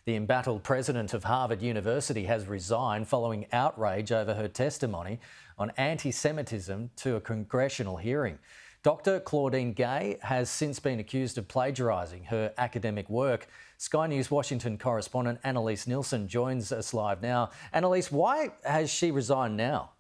The embattled president of Harvard University has resigned following outrage over her testimony on anti-Semitism to a congressional hearing. Dr. Claudine Gay has since been accused of plagiarising her academic work. Sky News Washington correspondent Annalise Nielsen joins us live now. Annalise, why has she resigned now?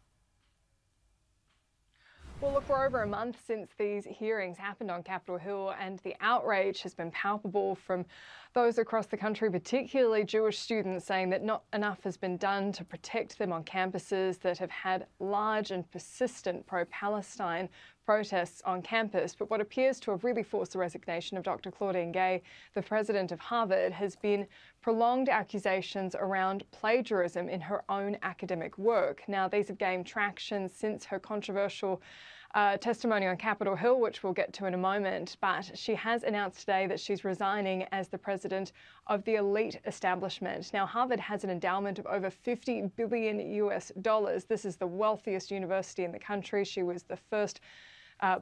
Well, look, we're over a month since these hearings happened on Capitol Hill, and the outrage has been palpable from those across the country, particularly Jewish students, saying that not enough has been done to protect them on campuses that have had large and persistent pro-Palestine protests on campus. But what appears to have really forced the resignation of Dr. Claudine Gay, the president of Harvard, has been prolonged accusations around plagiarism in her own academic work. Now, these have gained traction since her controversial testimony on Capitol Hill, which we'll get to in a moment, but she has announced today that she's resigning as the president of the elite establishment. Now, Harvard has an endowment of over $50 billion US. This is the wealthiest university in the country. She was the first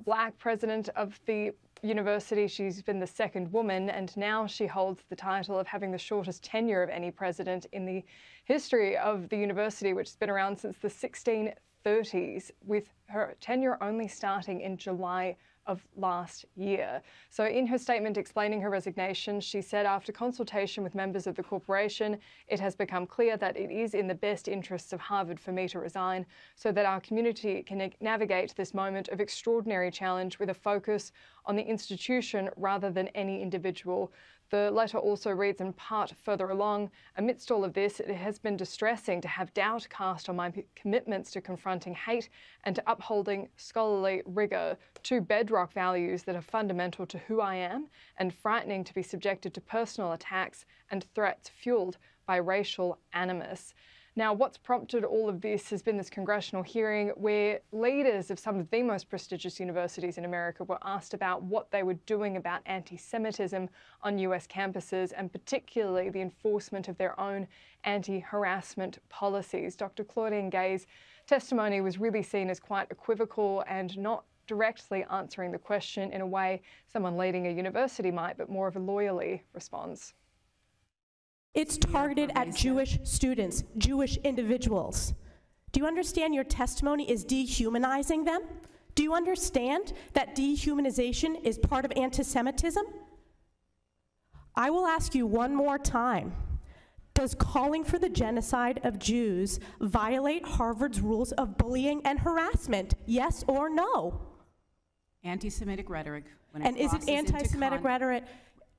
black president of the university. She's been the second woman, and now she holds the title of having the shortest tenure of any president in the history of the university, which has been around since the 1630s, with her tenure only starting in July of last year. So in her statement explaining her resignation, she said, after consultation with members of the corporation, it has become clear that it is in the best interests of Harvard for me to resign so that our community can navigate this moment of extraordinary challenge with a focus on the institution rather than any individual. The letter also reads in part further along, amidst all of this, it has been distressing to have doubt cast on my commitments to confronting hate and to upholding scholarly rigour, two bedrock values that are fundamental to who I am, and frightening to be subjected to personal attacks and threats fuelled by racial animus. Now, what's prompted all of this has been this congressional hearing where leaders of some of the most prestigious universities in America were asked about what they were doing about anti-Semitism on US campuses, and particularly the enforcement of their own anti-harassment policies. Dr. Claudine Gay's testimony was really seen as quite equivocal and not directly answering the question in a way someone leading a university might, but more of a lawyerly response. It's targeted at Jewish students, Jewish individuals. Do you understand your testimony is dehumanizing them? Do you understand that dehumanization is part of anti-Semitism? I will ask you one more time. Does calling for the genocide of Jews violate Harvard's rules of bullying and harassment? Yes or no? Anti-Semitic rhetoric. And is it anti-Semitic rhetoric?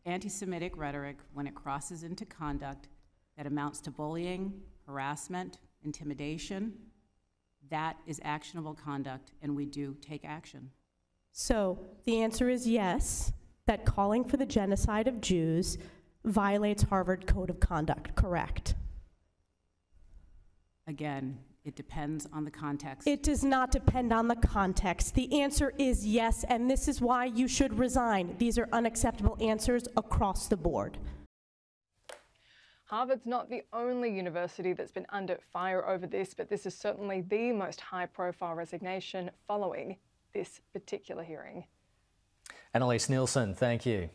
Anti-Semitic rhetoric, when it crosses into conduct that amounts to bullying, harassment, intimidation, that is actionable conduct, and we do take action. So the answer is yes, that calling for the genocide of Jews violates Harvard Code of Conduct, correct? Again, it depends on the context. It does not depend on the context. The answer is yes, and this is why you should resign. These are unacceptable answers across the board. Harvard's not the only university that's been under fire over this, but this is certainly the most high-profile resignation following this particular hearing. Annalise Nielsen, thank you.